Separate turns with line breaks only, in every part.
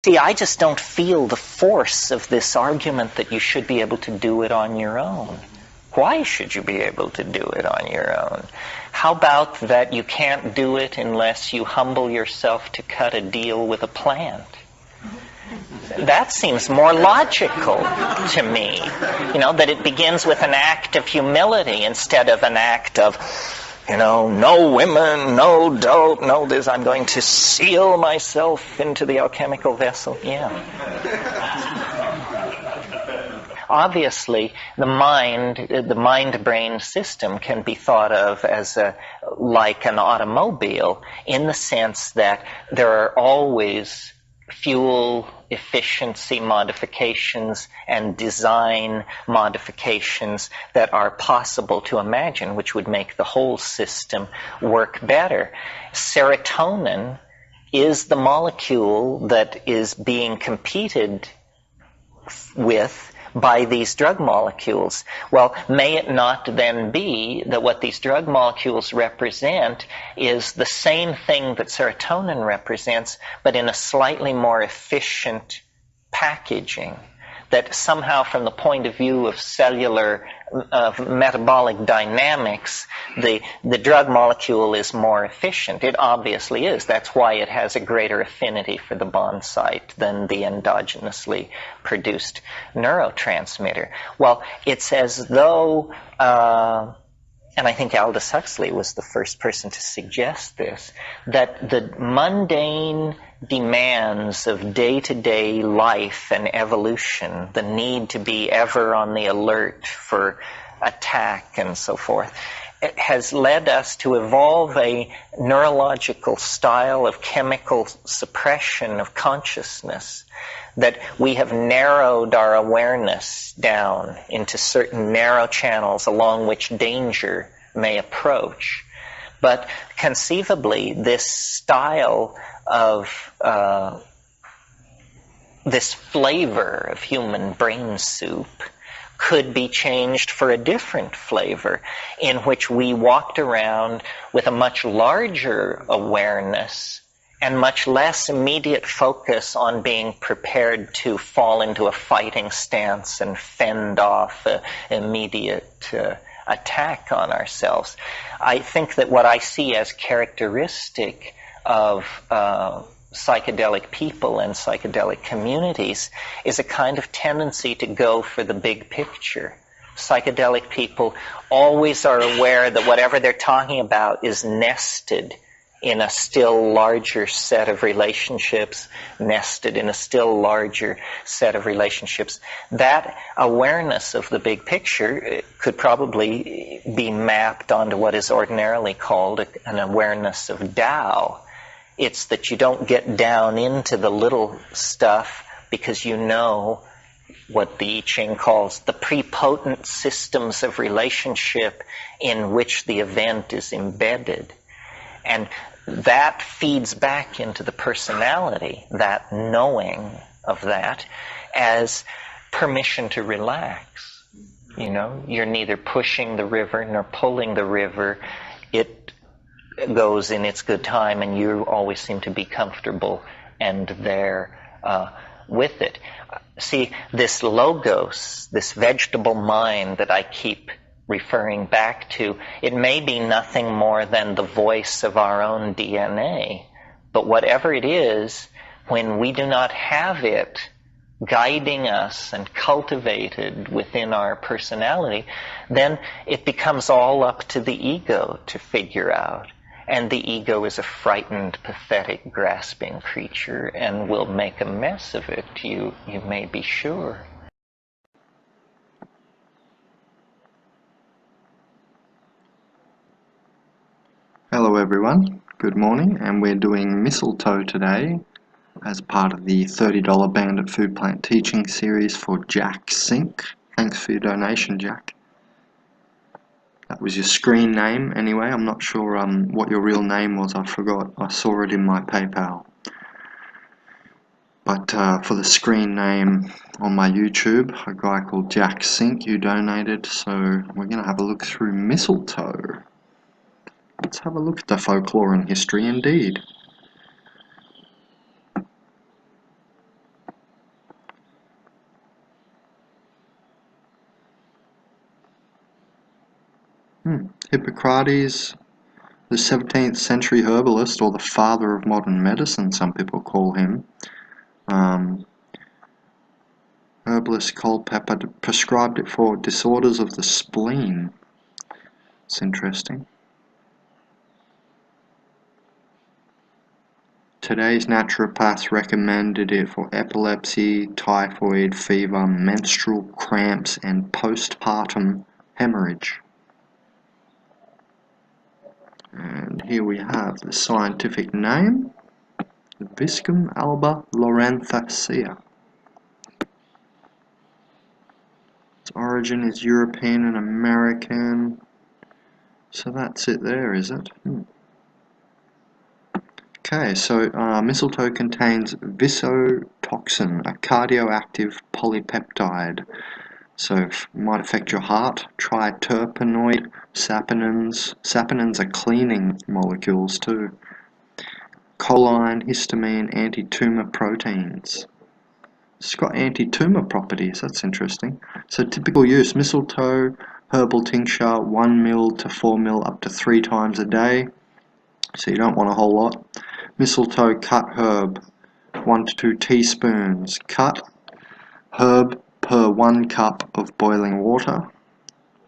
See, I just don't feel the force of this argument that you should be able to do it on your own. Why should you be able to do it on your own? How about that you can't do it unless you humble yourself to cut a deal with a plant? That seems more logical to me. You know, that it begins with an act of humility instead of an act of, no women, no dope, no this. I'm going to seal myself into the alchemical vessel. Yeah. Obviously, the mind-brain system can be thought of as like an automobile, in the sense that there are always fuel efficiency modifications and design modifications that are possible to imagine, which would make the whole system work better. Serotonin is the molecule that is being competed with by these drug molecules. Well, may it not then be that what these drug molecules represent is the same thing that serotonin represents, but in a slightly more efficient packaging? That somehow, from the point of view of cellular metabolic dynamics, the drug molecule is more efficient. It obviously is. That's why it has a greater affinity for the bond site than the endogenously produced neurotransmitter. Well, it's as though, and I think Aldous Huxley was the first person to suggest this, that the mundane demands of day-to-day life and evolution, the need to be ever on the alert for attack and so forth, it has led us to evolve a neurological style of chemical suppression of consciousness, that we have narrowed our awareness down into certain narrow channels along which danger may approach. But conceivably, this style of this flavor of human brain soup could be changed for a different flavor, in which we walked around with a much larger awareness and much less immediate focus on being prepared to fall into a fighting stance and fend off an immediate attack on ourselves. I think that what I see as characteristic of psychedelic people and psychedelic communities is a kind of tendency to go for the big picture. Psychedelic people always are aware that whatever they're talking about is nested in a still larger set of relationships, nested in a still larger set of relationships. That awareness of the big picture could probably be mapped onto what is ordinarily called an awareness of Tao. It's that you don't get down into the little stuff because you know what the I Ching calls the prepotent systems of relationship in which the event is embedded. And that feeds back into the personality, that knowing of that, as permission to relax. You know, you're neither pushing the river nor pulling the river. It goes in its good time, and you always seem to be comfortable and there with it. See, this logos, this vegetable mind that I keep referring back to, it may be nothing more than the voice of our own DNA. But whatever it is, when we do not have it guiding us and cultivated within our personality, then it becomes all up to the ego to figure out. And the ego is a frightened, pathetic, grasping creature and will make a mess of it, you may be sure.
Hello everyone, good morning, and we're doing Mistletoe today as part of the $30 Bandit Food Plant Teaching Series for Jack Sink. Thanks for your donation, Jack. That was your screen name anyway. I'm not sure what your real name was, I forgot. I saw it in my PayPal. But for the screen name on my YouTube, a guy called Jack Sink, you donated, so we're going to have a look through Mistletoe. Let's have a look at the folklore and history indeed. Hippocrates, the 17th century herbalist, or the father of modern medicine, some people call him. Herbalist Culpeper prescribed it for disorders of the spleen. It's interesting. Today's naturopaths recommended it for epilepsy, typhoid fever, menstrual cramps, and postpartum hemorrhage. And here we have the scientific name, Viscum alba lorenthacea. Its origin is European and American. So that's it there, is it? Okay, so mistletoe contains visotoxin, a cardioactive polypeptide. So it might affect your heart. Triterpenoid saponins. Saponins are cleaning molecules too. Choline, histamine, anti-tumor proteins. It's got anti-tumor properties, that's interesting. So typical use, mistletoe, herbal tincture, 1 ml to 4 ml up to 3 times a day. So you don't want a whole lot. Mistletoe cut herb, 1 to 2 teaspoons. Cut herb per 1 cup of boiling water.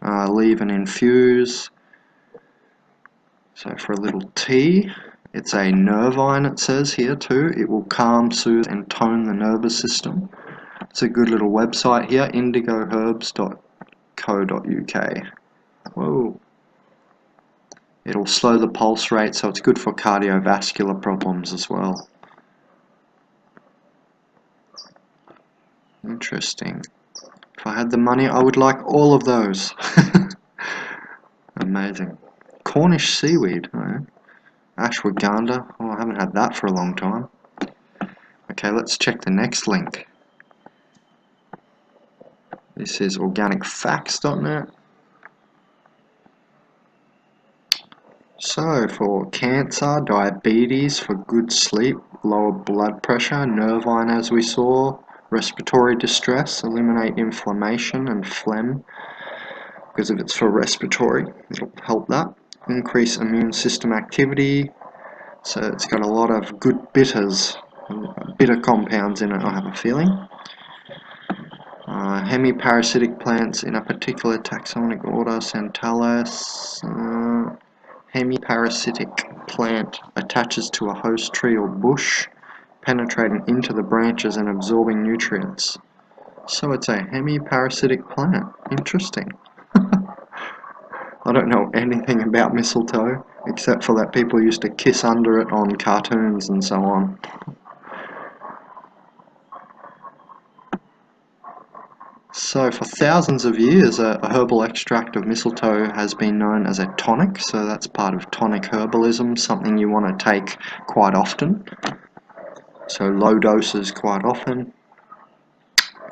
Leave and infuse. So for a little tea, it's a nervine, it says here too. It will calm, soothe and tone the nervous system. It's a good little website here, indigoherbs.co.uk. Whoa. It'll slow the pulse rate, so it's good for cardiovascular problems as well. Interesting. If I had the money, I would like all of those. Amazing. Cornish seaweed. Ashwagandha. Oh, I haven't had that for a long time. Okay, let's check the next link. This is organicfacts.net. So, for cancer, diabetes, for good sleep, lower blood pressure, nervine as we saw, respiratory distress, eliminate inflammation and phlegm, because if it's for respiratory, it'll help that. Increase immune system activity, so it's got a lot of good bitter compounds in it, I have a feeling. Hemiparasitic plants in a particular taxonomic order, Centellus. Hemiparasitic plant attaches to a host tree or bush, penetrating into the branches and absorbing nutrients. So it's a hemiparasitic plant. Interesting. I don't know anything about mistletoe, except for that people used to kiss under it on cartoons and so on. So for thousands of years, a herbal extract of mistletoe has been known as a tonic, so that's part of tonic herbalism, something you want to take quite often. So low doses quite often.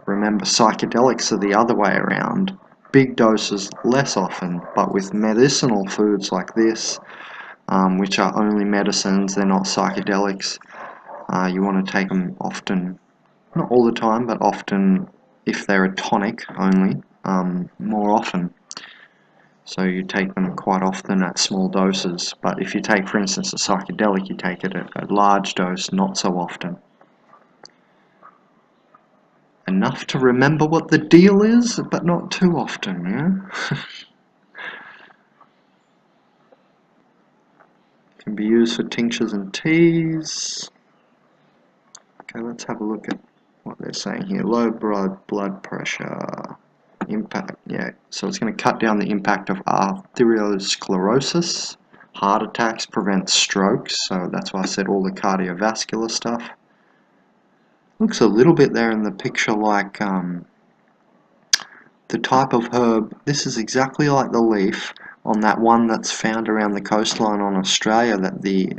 Remember, psychedelics are the other way around. Big doses less often, but with medicinal foods like this, which are only medicines, they're not psychedelics, you want to take them often, not all the time, but often. If they're a tonic only, more often. So you take them quite often at small doses, but if you take, for instance, a psychedelic, you take it at a large dose, not so often. Enough to remember what the deal is, but not too often, yeah? Can be used for tinctures and teas. Okay, let's have a look at what they're saying here. Low blood pressure, impact, yeah, so it's going to cut down the impact of arteriosclerosis, heart attacks, prevent strokes, so that's why I said all the cardiovascular stuff. Looks a little bit there in the picture like the type of herb. This is exactly like the leaf on that one that's found around the coastline on Australia that the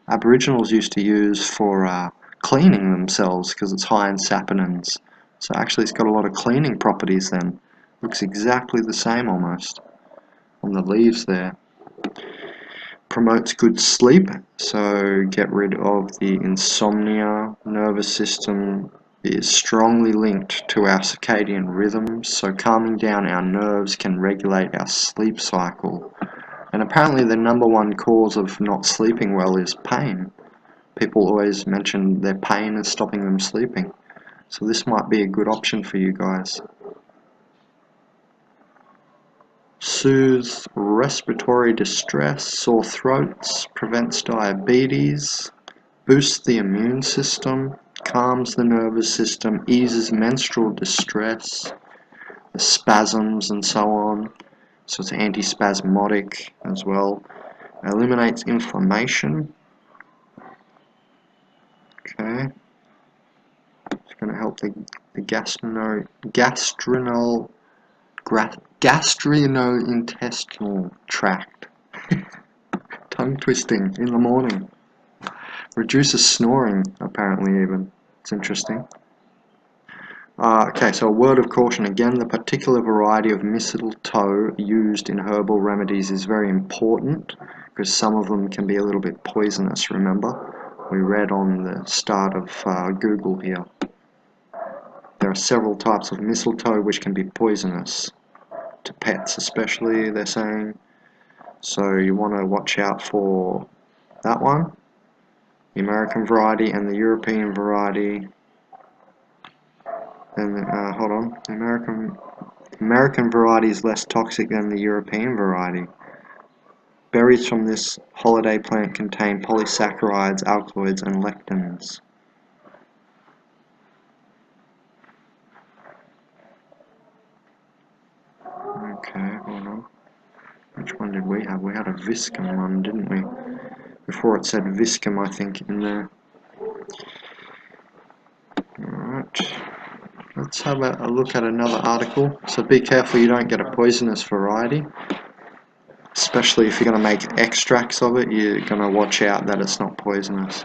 Aboriginals used to use for cleaning themselves because it's high in saponins. So actually it's got a lot of cleaning properties then. Looks exactly the same almost on the leaves there. Promotes good sleep, so get rid of the insomnia, nervous system is strongly linked to our circadian rhythms, so calming down our nerves can regulate our sleep cycle. And apparently the number one cause of not sleeping well is pain. People always mention their pain is stopping them sleeping. So this might be a good option for you guys. Soothes respiratory distress, sore throats, prevents diabetes, boosts the immune system, calms the nervous system, eases menstrual distress, the spasms and so on. So it's antispasmodic as well. Eliminates inflammation. Okay. It's going to help the gastrointestinal tract. Tongue twisting in the morning. Reduces snoring, apparently, even. It's interesting. Okay, so a word of caution again, the particular variety of mistletoe used in herbal remedies is very important because some of them can be a little bit poisonous, remember? We read on the start of Google here. There are several types of mistletoe which can be poisonous, to pets especially, they're saying. So you want to watch out for that one, the American variety and the European variety. And hold on, the American variety is less toxic than the European variety. Berries from this holiday plant contain polysaccharides, alkaloids, and lectins. Okay, hold on. Which one did we have? We had a Viscum one, didn't we? Before it said Viscum, I think, in there. Alright. Let's have a look at another article. So be careful you don't get a poisonous variety. Especially if you're going to make extracts of it, you're going to watch out that it's not poisonous.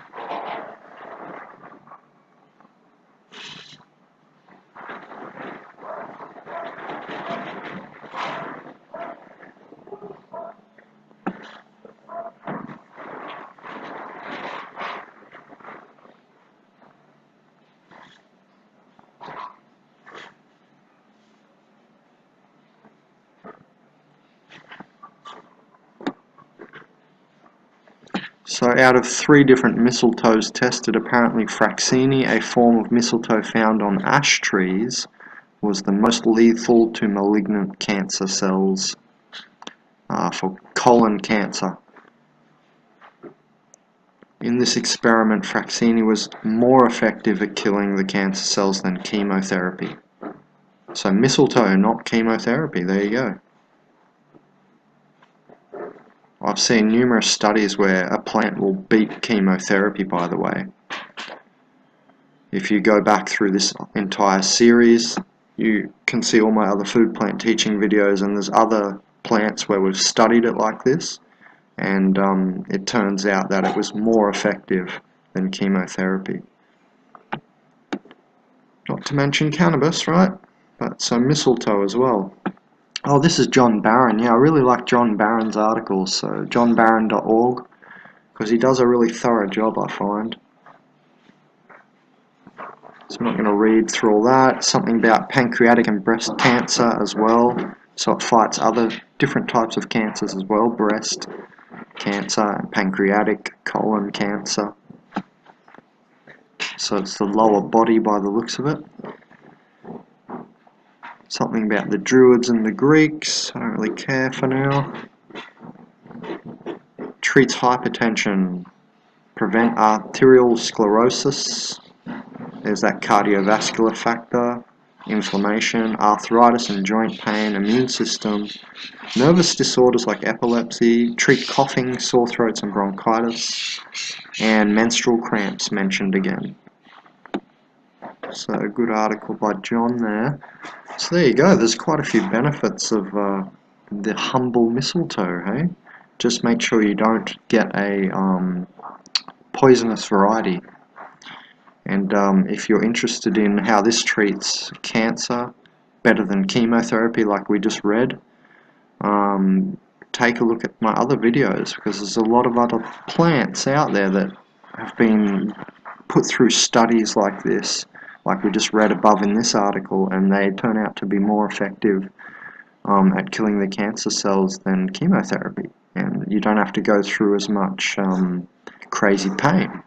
So out of 3 different mistletoes tested, apparently Fraxini, a form of mistletoe found on ash trees, was the most lethal to malignant cancer cells for colon cancer. In this experiment, Fraxini was more effective at killing the cancer cells than chemotherapy. So mistletoe, not chemotherapy, there you go. I've seen numerous studies where a plant will beat chemotherapy, by the way. If you go back through this entire series, you can see all my other food plant teaching videos, and there's other plants where we've studied it like this, and it turns out that it was more effective than chemotherapy. Not to mention cannabis, right? But so mistletoe as well. Oh, this is John Barron. Yeah, I really like John Barron's articles, so johnbarron.org, because he does a really thorough job, I find. So I'm not going to read through all that. Something about pancreatic and breast cancer as well. So it fights other different types of cancers as well. Breast cancer and pancreatic, colon cancer. So it's the lower body by the looks of it. Something about the Druids and the Greeks. I don't really care for now. Treats hypertension. Prevent arterial sclerosis. There's that cardiovascular factor. Inflammation, arthritis and joint pain, immune system. Nervous disorders like epilepsy. Treat coughing, sore throats and bronchitis. And menstrual cramps mentioned again. So a good article by John there. So there you go, there's quite a few benefits of the humble mistletoe, hey? Just make sure you don't get a poisonous variety. And if you're interested in how this treats cancer better than chemotherapy like we just read, take a look at my other videos, because there's a lot of other plants out there that have been put through studies like this, like we just read above in this article, and they turn out to be more effective at killing the cancer cells than chemotherapy, and you don't have to go through as much crazy pain.